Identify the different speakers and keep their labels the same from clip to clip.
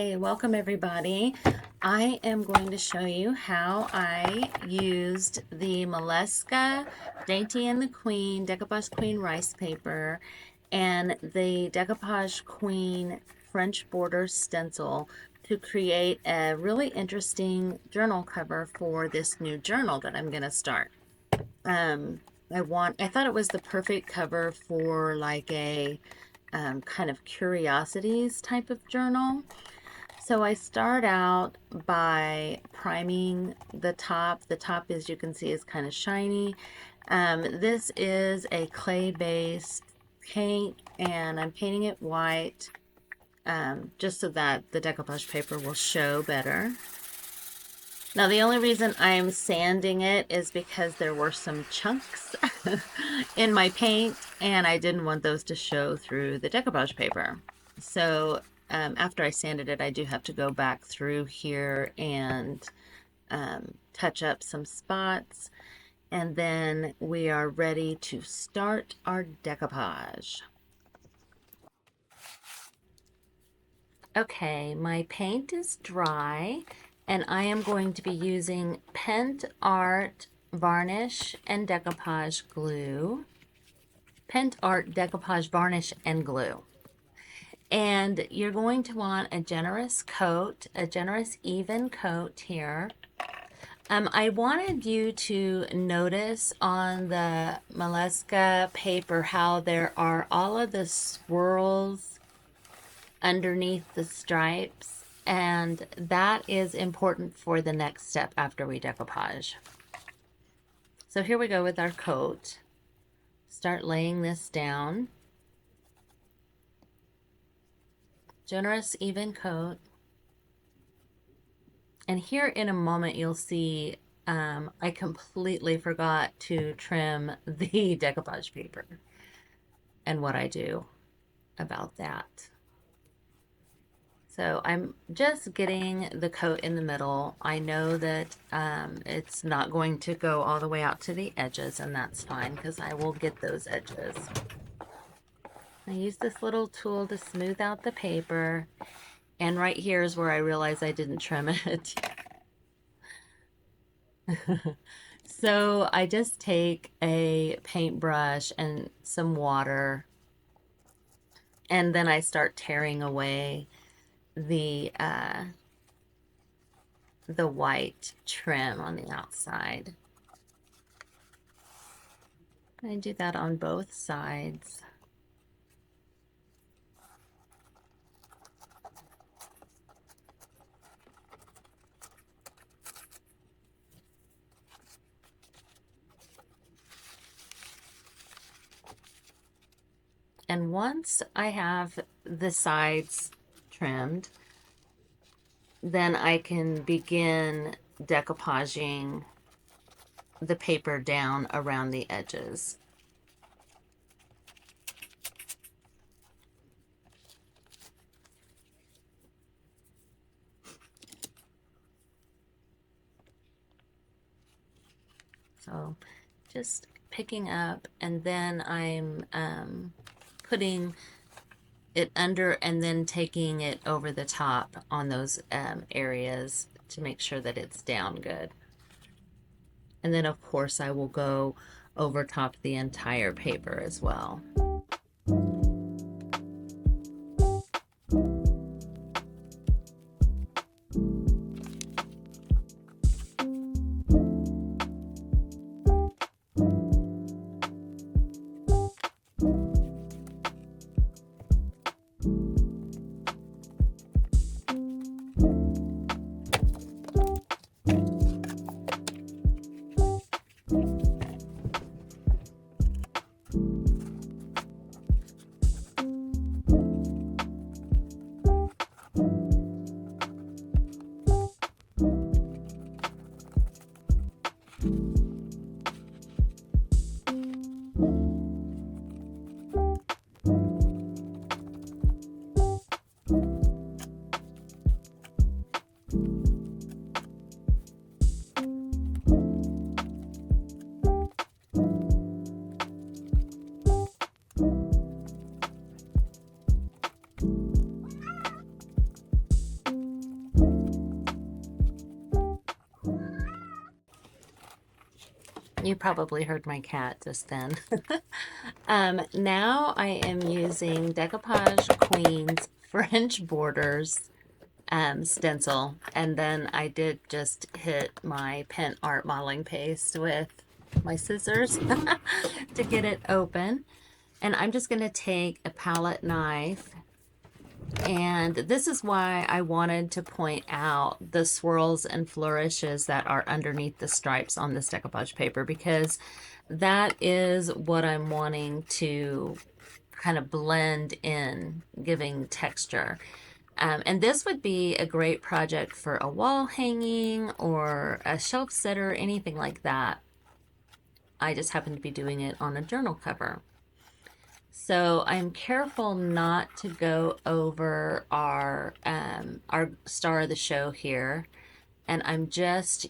Speaker 1: Hey, welcome everybody. I am going to show you how I used the Mollusca Dainty and the Queen, Decoupage Queen rice paper, and the Decoupage Queen French Borders Stencil to create a really interesting journal cover for this new journal that I'm going to start. I thought it was the perfect cover for like a kind of curiosities type of journal. So I start out by priming the top. The top, as you can see, is kind of shiny. This is a clay-based paint, and I'm painting it white just so that the decoupage paper will show better. Now, the only reason I'm sanding it is because there were some chunks in my paint, and I didn't want those to show through the decoupage paper. So after I sanded it, I do have to go back through here and touch up some spots. And then we are ready to start our decoupage. Okay, my paint is dry, and I am going to be using Pentart Varnish and Decoupage Glue. Pentart Decoupage Varnish and Glue. And you're going to want a generous coat, a generous even coat here. I wanted you to notice on the Mollusca paper how there are all of the swirls underneath the stripes, and that is important for the next step after we decoupage. So here we go with our coat. Start laying this down. Generous even coat. And here in a moment you'll see I completely forgot to trim the decoupage paper and what I do about that. So I'm just getting the coat in the middle. I know that it's not going to go all the way out to the edges, and that's fine because I will get those edges. I use this little tool to smooth out the paper, and right here is where I realize I didn't trim it. So I just take a paintbrush and some water, and then I start tearing away the white trim on the outside. I do that on both sides. And once I have the sides trimmed, then I can begin decoupaging the paper down around the edges. So just picking up, and then I'm putting it under and then taking it over the top on those areas to make sure that it's down good. And then of course I will go over top the entire paper as well. You probably heard my cat just then. Now I am using Decoupage Queen's French Borders stencil, and then I did just hit my Pentart modeling paste with my scissors to get it open. And I'm just going to take a palette knife, and this is why I wanted to point out the swirls and flourishes that are underneath the stripes on this decoupage paper, because that is what I'm wanting to kind of blend in, giving texture. And this would be a great project for a wall hanging or a shelf sitter, anything like that. I just happen to be doing it on a journal cover. So I'm careful not to go over our star of the show here. And I'm just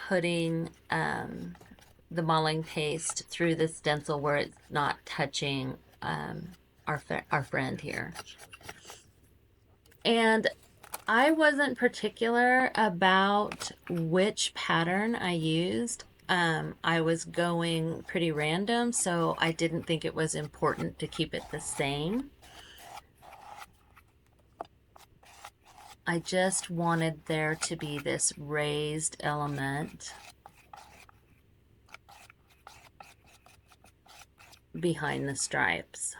Speaker 1: putting the modeling paste through the stencil where it's not touching our friend here. And I wasn't particular about which pattern I used. I was going pretty random, so I didn't think it was important to keep it the same. I just wanted there to be this raised element behind the stripes.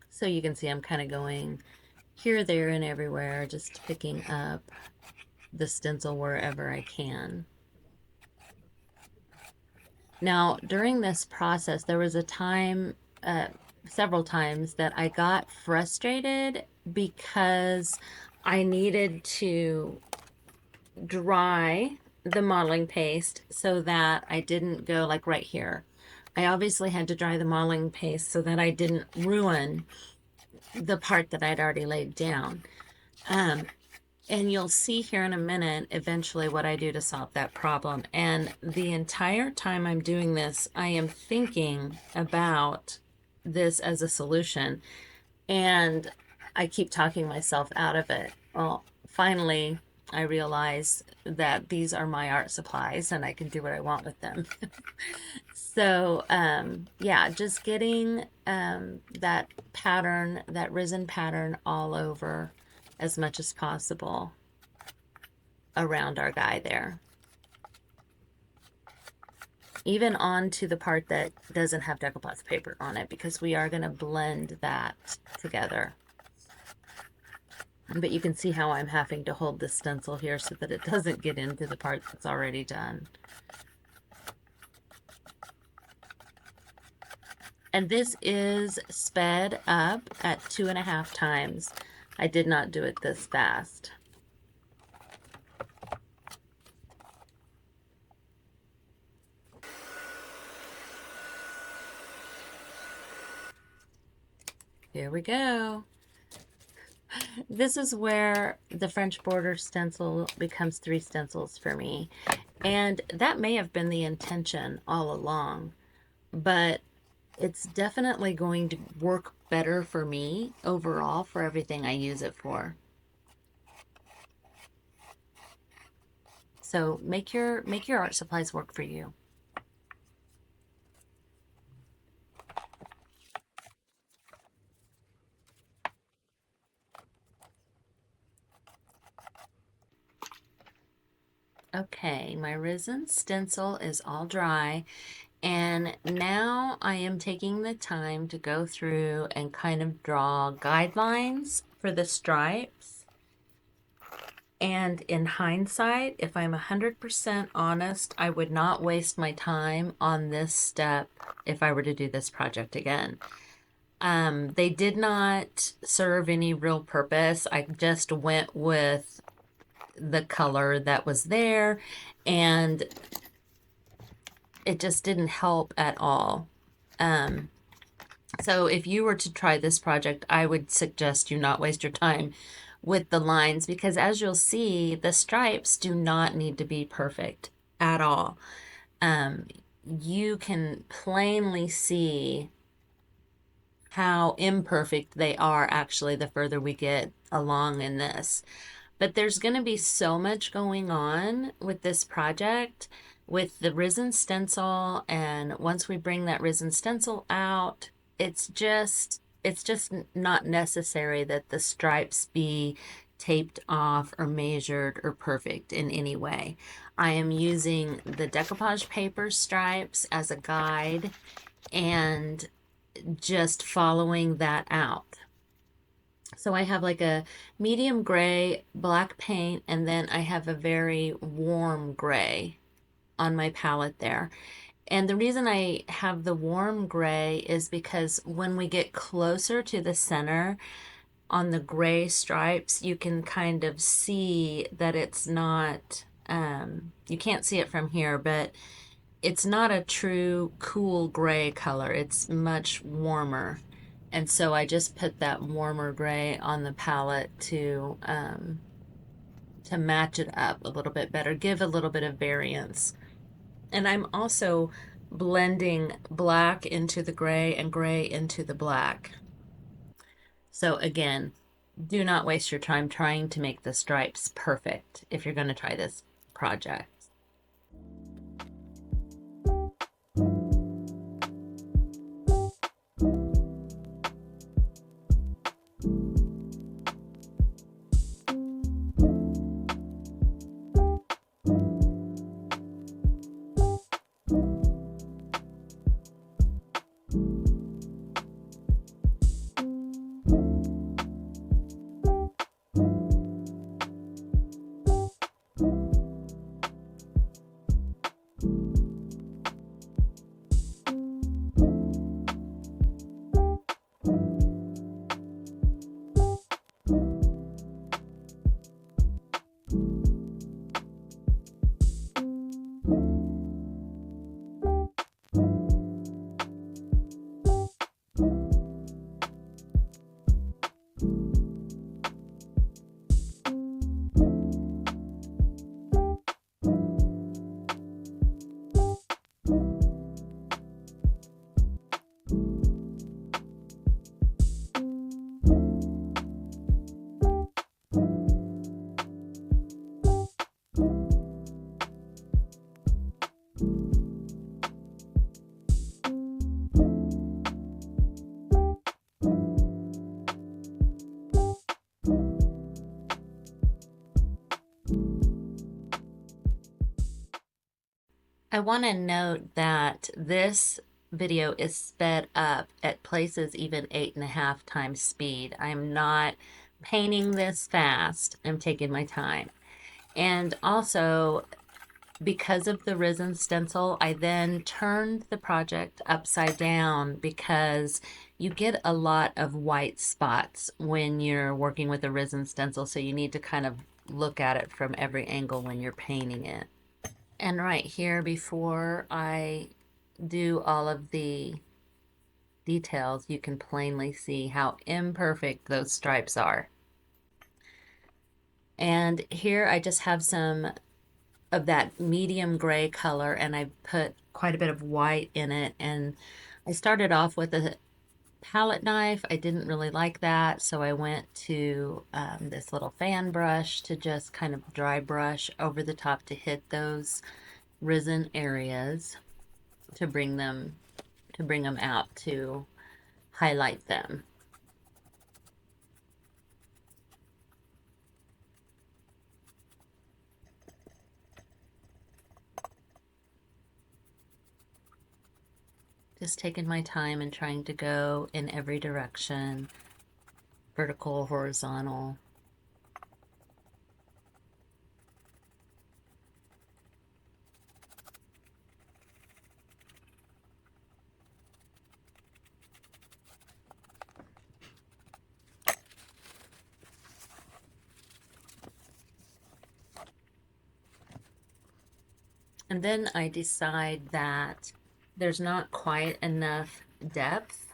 Speaker 1: So you can see I'm kind of going here, there, and everywhere, just picking up the stencil wherever I can. Now, during this process, there was a time, several times, that I got frustrated because I needed to dry the modeling paste so that I didn't go like right here. I obviously had to dry the modeling paste so that I didn't ruin the part that I'd already laid down. And you'll see here in a minute eventually what I do to solve that problem. And the entire time I'm doing this, I am thinking about this as a solution. And I keep talking myself out of it. Well, finally, I realize that these are my art supplies and I can do what I want with them. So, yeah, just getting that pattern, that risen pattern all over as much as possible around our guy there. Even onto the part that doesn't have decoupage paper on it, because we are going to blend that together. But you can see how I'm having to hold this stencil here so that it doesn't get into the part that's already done. And this is sped up at 2.5 times. I did not do it this fast. Here we go. This is where the French border stencil becomes 3 stencils for me. And that may have been the intention all along, but it's definitely going to work better for me overall for everything I use it for. So make your art supplies work for you. Okay, my resin stencil is all dry, and now I am taking the time to go through and kind of draw guidelines for the stripes. And in hindsight, if I'm 100% honest, I would not waste my time on this step if I were to do this project again. They did not serve any real purpose. I just went with the color that was there, and it just didn't help at all. So if you were to try this project, I would suggest you not waste your time with the lines, because as you'll see, the stripes do not need to be perfect at all. You can plainly see how imperfect they are actually the further we get along in this. But there's going to be so much going on with this project with the resin stencil, and once we bring that resin stencil out, it's just not necessary that the stripes be taped off or measured or perfect in any way. I am using the decoupage paper stripes as a guide and just following that out. So I have like a medium gray black paint, and then I have a very warm gray on my palette there. And the reason I have the warm gray is because when we get closer to the center on the gray stripes, you can kind of see that it's not, you can't see it from here, but it's not a true cool gray color. It's much warmer. And so I just put that warmer gray on the palette to match it up a little bit better, give a little bit of variance. And I'm also blending black into the gray and gray into the black. So again, do not waste your time trying to make the stripes perfect if you're going to try this project. I want to note that this video is sped up at places even 8.5 times speed. I'm not painting this fast. I'm taking my time. And also, because of the resin stencil, I then turned the project upside down because you get a lot of white spots when you're working with a resin stencil, so you need to kind of look at it from every angle when you're painting it. And right here, before I do all of the details, you can plainly see how imperfect those stripes are. And here I just have some of that medium gray color, and I put quite a bit of white in it. And I started off with a palette knife. I didn't really like that, so I went to this little fan brush to just kind of dry brush over the top to hit those resin areas to bring them out to highlight them. Just taking my time and trying to go in every direction, vertical, horizontal. And then I decide that there's not quite enough depth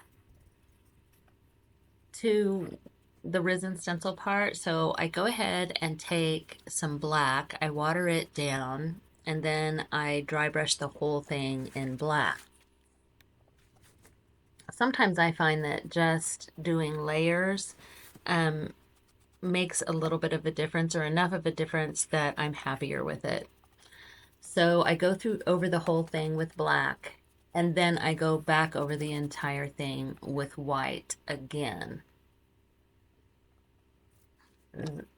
Speaker 1: to the resin stencil part, so I go ahead and take some black, I water it down, and then I dry brush the whole thing in black. Sometimes I find that just doing layers makes a little bit of a difference, or enough of a difference that I'm happier with it. So I go through over the whole thing with black, and then I go back over the entire thing with white again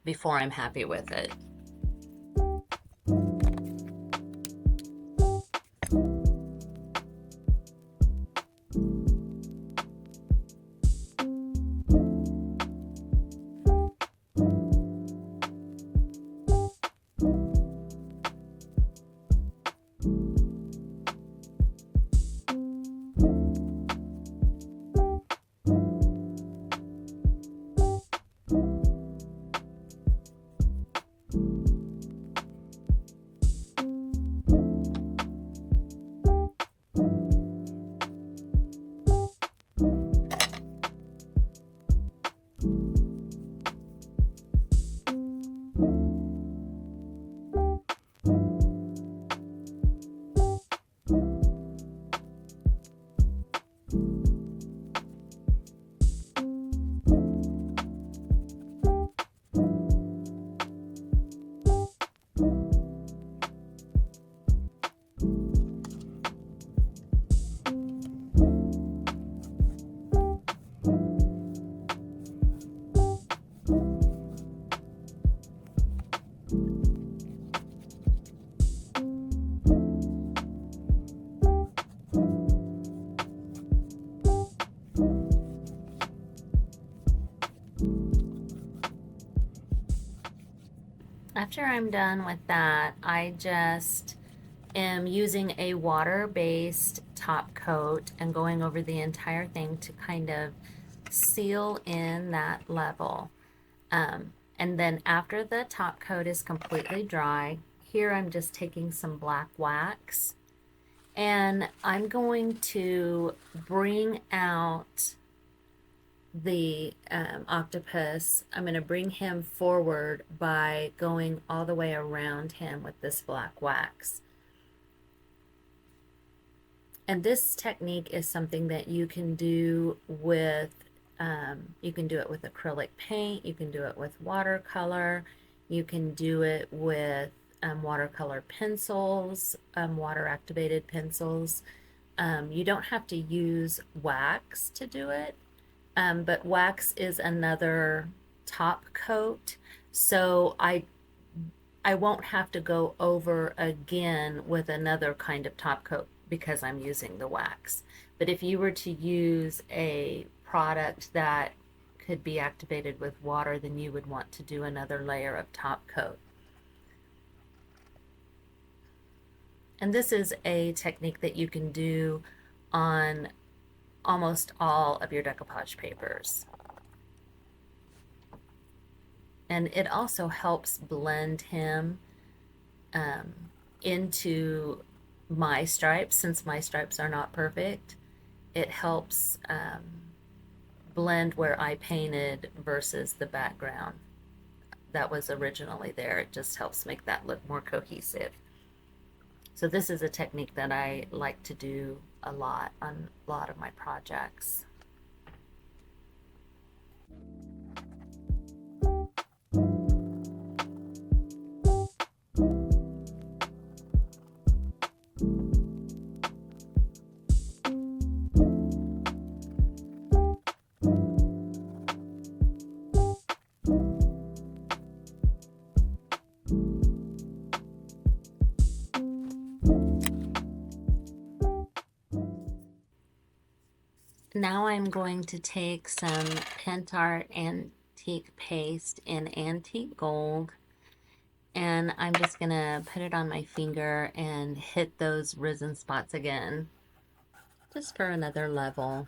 Speaker 1: before I'm happy with it. After I'm done with that, I just am using a water-based top coat and going over the entire thing to kind of seal in that level. And then after the top coat is completely dry, here I'm just taking some black wax and I'm going to bring out the octopus. I'm going to bring him forward by going all the way around him with this black wax. And this technique is something that you can do with acrylic paint, you can do it with watercolor, you can do it with watercolor pencils, water activated pencils. You don't have to use wax to do it, but wax is another top coat, so I won't have to go over again with another kind of top coat because I'm using the wax. But if you were to use a product that could be activated with water, then you would want to do another layer of top coat. And this is a technique that you can do on almost all of your decoupage papers. And it also helps blend him into my stripes. Since my stripes are not perfect, it helps blend where I painted versus the background that was originally there. It just helps make that look more cohesive. So this is a technique that I like to do a lot on a lot of my projects. Now I'm going to take some Pentart Antique Paste in Antique Gold, and I'm just going to put it on my finger and hit those risen spots again, just for another level.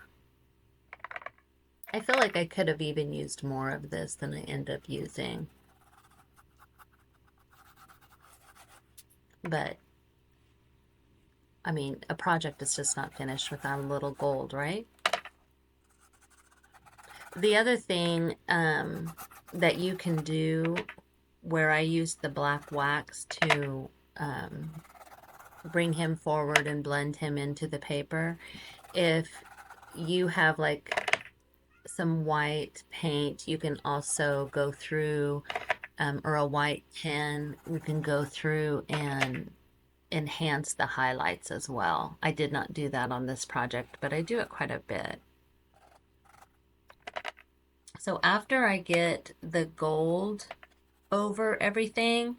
Speaker 1: I feel like I could have even used more of this than I end up using. But, I mean, a project is just not finished without a little gold, right? The other thing that you can do, where I used the black wax to bring him forward and blend him into the paper, if you have like some white paint, you can also go through, or a white pen, you can go through and enhance the highlights as well. I did not do that on this project, but I do it quite a bit. So after I get the gold over everything,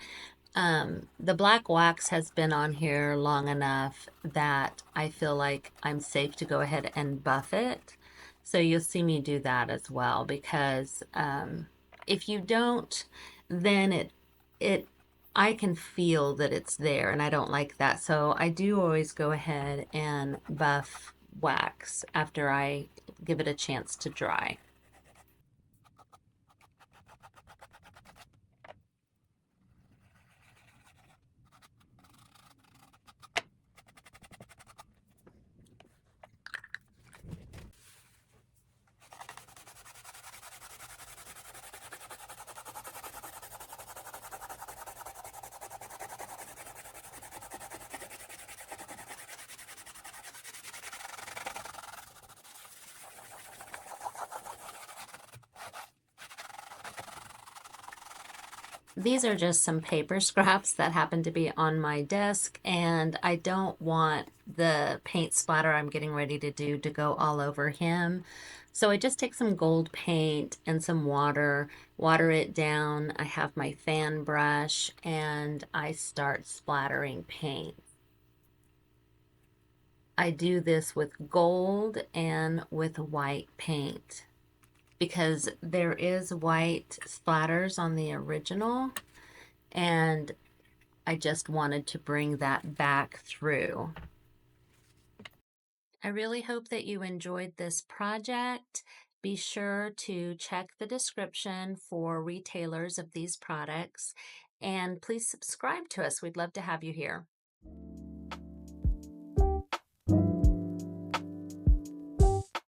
Speaker 1: the black wax has been on here long enough that I feel like I'm safe to go ahead and buff it. So you'll see me do that as well, because if you don't, then it I can feel that it's there, and I don't like that. So I do always go ahead and buff wax after I give it a chance to dry. These are just some paper scraps that happen to be on my desk, and I don't want the paint splatter I'm getting ready to do to go all over him. So I just take some gold paint and some water, water it down. I have my fan brush, and I start splattering paint. I do this with gold and with white paint, because there is white splatters on the original, and I just wanted to bring that back through. I really hope that you enjoyed this project. Be sure to check the description for retailers of these products, and please subscribe to us. We'd love to have you here.